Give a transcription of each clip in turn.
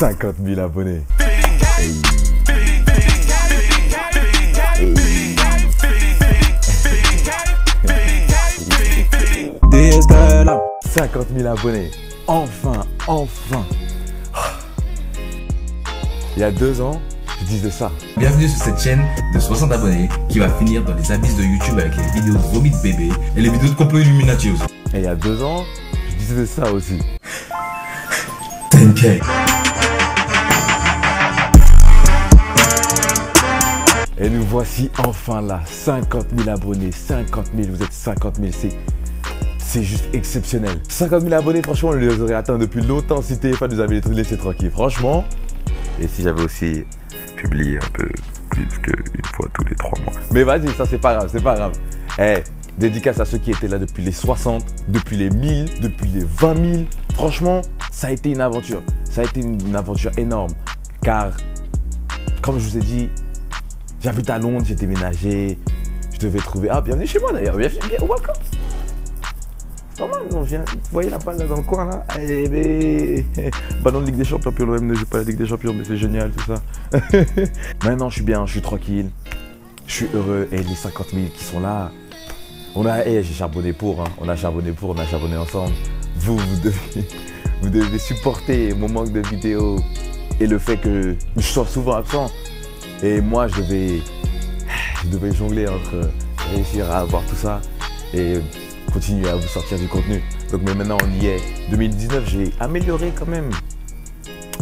50 000 abonnés. Hey. Hey. 50 000 abonnés. Enfin. Il y a 2 ans, je disais ça. Bienvenue sur cette chaîne de 60 abonnés qui va finir dans les abysses de YouTube avec les vidéos de vomi de bébé et les vidéos de complot Illuminati aussi. Et il y a 2 ans, je disais ça aussi. 10K. Et nous voici enfin là, 50 000 abonnés, 50 000, vous êtes 50 000, c'est juste exceptionnel. 50 000 abonnés, franchement, on les aurait atteints depuis longtemps si TF1 nous avait laissé tranquille, franchement. Et si j'avais aussi publié un peu plus qu'une fois tous les 3 mois. Mais vas-y, ça c'est pas grave, c'est pas grave. Eh, dédicace à ceux qui étaient là depuis les 60, depuis les 1000, depuis les 20 000. Franchement, ça a été une aventure. Ça a été une aventure énorme. Car, comme je vous ai dit, j'habite à Londres, j'ai déménagé. Je devais trouver... Ah, bienvenue chez moi d'ailleurs. Bienvenue, welcome. C'est normal, on vient. Vous voyez la balle là dans le coin là? Ballon de Ligue des Champions, puis l'OM ne joue pas la Ligue des Champions, mais c'est génial tout ça. Maintenant, je suis bien, je suis tranquille. Je suis heureux. Et les 50 000 qui sont là, j'ai charbonné pour, hein. On a charbonné ensemble. Vous devez supporter mon manque de vidéos et le fait que je sois souvent absent. Et moi, je devais jongler entre réussir à avoir tout ça et continuer à vous sortir du contenu. Donc, mais maintenant, on y est. 2019, j'ai amélioré quand même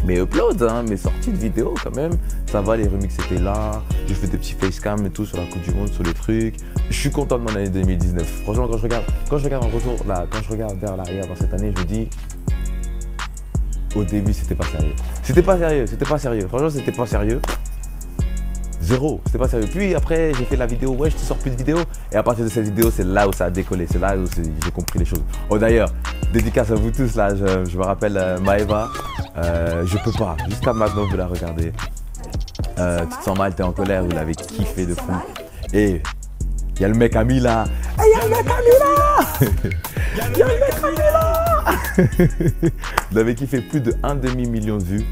mes uploads, hein, mes sorties de vidéos quand même. Ça va, les remixes étaient là. J'ai fait des petits facecam et tout sur la Coupe du Monde, sur les trucs. Je suis content de mon année 2019. Franchement, quand je regarde en retour, là, quand je regarde vers l'arrière dans cette année, je me dis, au début, c'était pas sérieux. C'était pas sérieux. Franchement, c'était pas sérieux. Zéro, c'était pas sérieux. Puis après, j'ai fait la vidéo, ouais, je te sors plus de vidéos. Et à partir de cette vidéo, c'est là où ça a décollé. C'est là où j'ai compris les choses. Oh d'ailleurs, dédicace à vous tous là. Je me rappelle Maëva. Je peux pas. Jusqu'à maintenant, vous la regardez. Tu te sens mal, t'es en colère. Vous l'avez kiffé de fou. Et il y a le mec Ami là. Il y a le mec Ami là. Vous avez kiffé plus de 1,5 million de vues.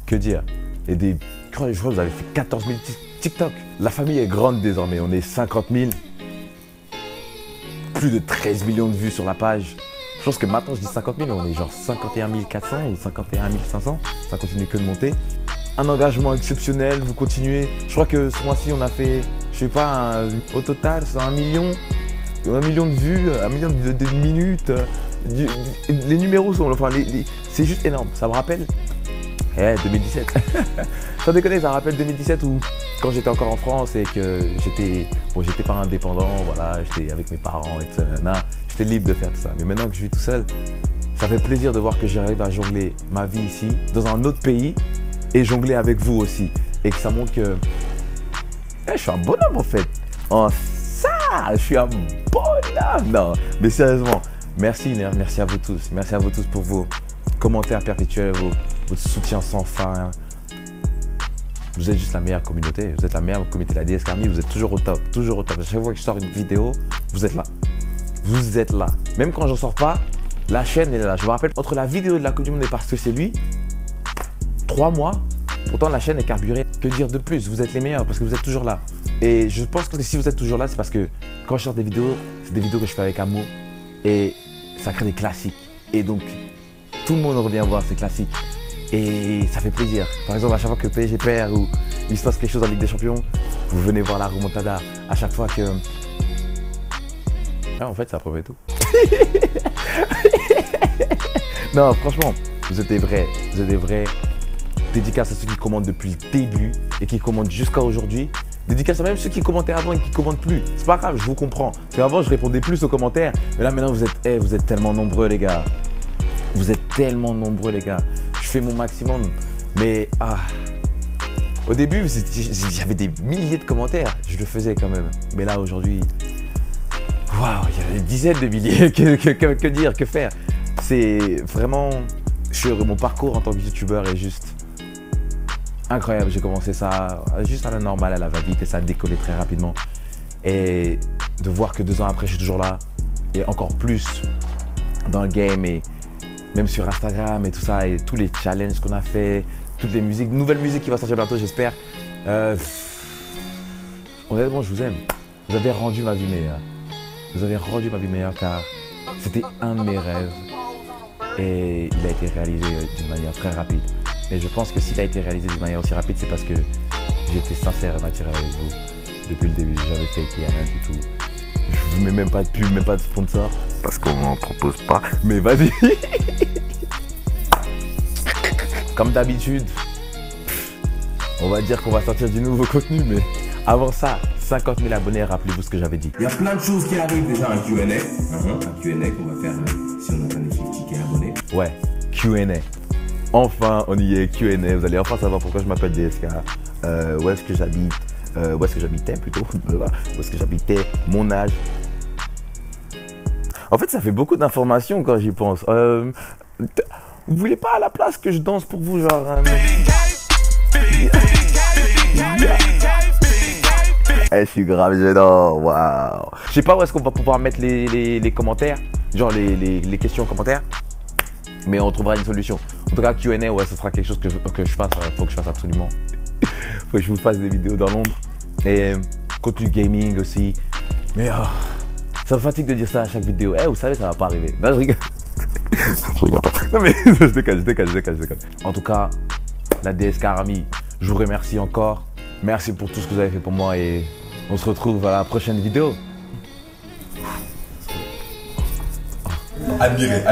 Que dire? Et des... Je crois que vous avez fait 14 000 TikTok. La famille est grande désormais, on est 50 000. Plus de 13 millions de vues sur la page. Je pense que maintenant je dis 50 000, on est genre 51 400 ou 51 500. Ça continue que de monter. Un engagement exceptionnel, vous continuez. Je crois que ce mois-ci on a fait, je sais pas, au total c'est 1 million de vues, 1 million de minutes. Les numéros sont, enfin c'est juste énorme, ça me rappelle. 2017. Sans déconner, ça rappelle 2017 où quand j'étais encore en France et que j'étais pas indépendant, voilà, j'étais avec mes parents et tout ça, j'étais libre de faire tout ça. Mais maintenant que je vis tout seul, ça fait plaisir de voir que j'arrive à jongler ma vie ici, dans un autre pays, et jongler avec vous aussi. Et que ça montre que je suis un bonhomme en fait. Oh ça, je suis un bonhomme. Non, mais sérieusement, merci à vous tous. Merci à vous tous pour vos commentaires perpétuels, votre soutien sans fin. Vous êtes juste la meilleure communauté. Vous êtes la meilleure communauté de la DS Army. Vous êtes toujours au top. Toujours au top. À chaque fois que je sors une vidéo, vous êtes là. Vous êtes là. Même quand j'en sors pas, la chaîne est là. Je me rappelle, entre la vidéo de la Coupe du Monde et parce que c'est lui, 3 mois, pourtant la chaîne est carburée. Que dire de plus? Vous êtes les meilleurs parce que vous êtes toujours là. Et je pense que si vous êtes toujours là, c'est parce que quand je sors des vidéos, c'est des vidéos que je fais avec amour. Et ça crée des classiques. Et donc, tout le monde revient voir ces classiques. Et ça fait plaisir. Par exemple, à chaque fois que PSG perd ou il se passe quelque chose en Ligue des Champions, vous venez voir la remontada. À chaque fois que... Ah, en fait, ça promet tout. Non, franchement, vous êtes des vrais. Vous êtes des vrais. Dédicace à ceux qui commentent depuis le début et qui commentent jusqu'à aujourd'hui. Dédicace à même ceux qui commentaient avant et qui commentent plus. C'est pas grave, je vous comprends. Parce qu'avant, je répondais plus aux commentaires. Mais là, maintenant, vous êtes tellement nombreux, les gars. Vous êtes tellement nombreux, les gars. Je fais mon maximum, mais au début, j'avais des milliers de commentaires. Je le faisais quand même. Mais là, aujourd'hui, waouh, il y a des dizaines de milliers. Que dire, que faire? C'est vraiment... Mon parcours en tant que youtubeur est juste incroyable. J'ai commencé ça juste à la normale, à la va-vite, et ça a décollé très rapidement. Et de voir que 2 ans après, je suis toujours là, et encore plus dans le game, et même sur Instagram et tout ça, et tous les challenges qu'on a fait, toutes les musiques, nouvelle musique qui va sortir bientôt, j'espère. Honnêtement, je vous aime. Vous avez rendu ma vie meilleure. Vous avez rendu ma vie meilleure car c'était un de mes rêves et il a été réalisé d'une manière très rapide. Et je pense que s'il a été réalisé d'une manière aussi rapide, c'est parce que j'étais sincère et naturel avec vous. Depuis le début, j'avais fait qu'il n'y a rien du tout. Je vous mets même pas de pub, même pas de sponsor. Parce qu'on n'en propose pas. Mais vas-y. Comme d'habitude, on va dire qu'on va sortir du nouveau contenu, mais avant ça, 50 000 abonnés, rappelez-vous ce que j'avais dit. Il y a plein de choses qui arrivent déjà, un Q&A. Un Q&A qu'on va faire si on atteint les 50K abonnés. Ouais, Q&A. Enfin, on y est, Q&A. Vous allez enfin savoir pourquoi je m'appelle DSK, où est-ce que j'habite, où est-ce que j'habitais plutôt, où est-ce que j'habitais, mon âge. En fait, ça fait beaucoup d'informations quand j'y pense. Vous voulez pas à la place que je danse pour vous, genre... Je suis grave gênant, waouh. Je sais pas où est-ce qu'on va pouvoir mettre les commentaires, genre les questions en commentaire, mais on trouvera une solution. En tout cas, Q&A, ouais, ce sera quelque chose que je fasse, faut que je fasse absolument. Faut que je vous fasse des vidéos dans l'ombre. Et contenu gaming aussi. Mais ça me fatigue de dire ça à chaque vidéo. Vous savez, ça va pas arriver. Non, je rigole. Non mais, je déconne. En tout cas, la DSK Army, je vous remercie encore. Merci pour tout ce que vous avez fait pour moi et on se retrouve à la prochaine vidéo. Admirez.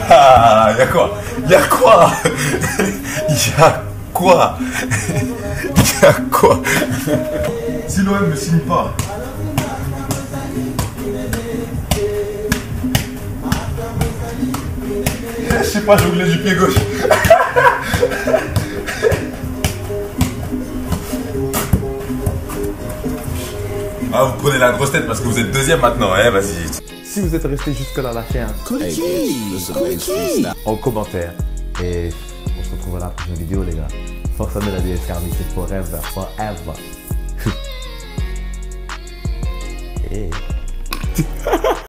Ah, y'a quoi Si l'OM me signe pas. Je sais pas jongler du pied gauche. Ah, vous prenez la grosse tête parce que vous êtes deuxième maintenant, vas-y. Si vous êtes resté jusque là, lâchez un en commentaire. Et on se retrouve à la prochaine vidéo, les gars. Force à la DSK Army, c'est forever. Hey.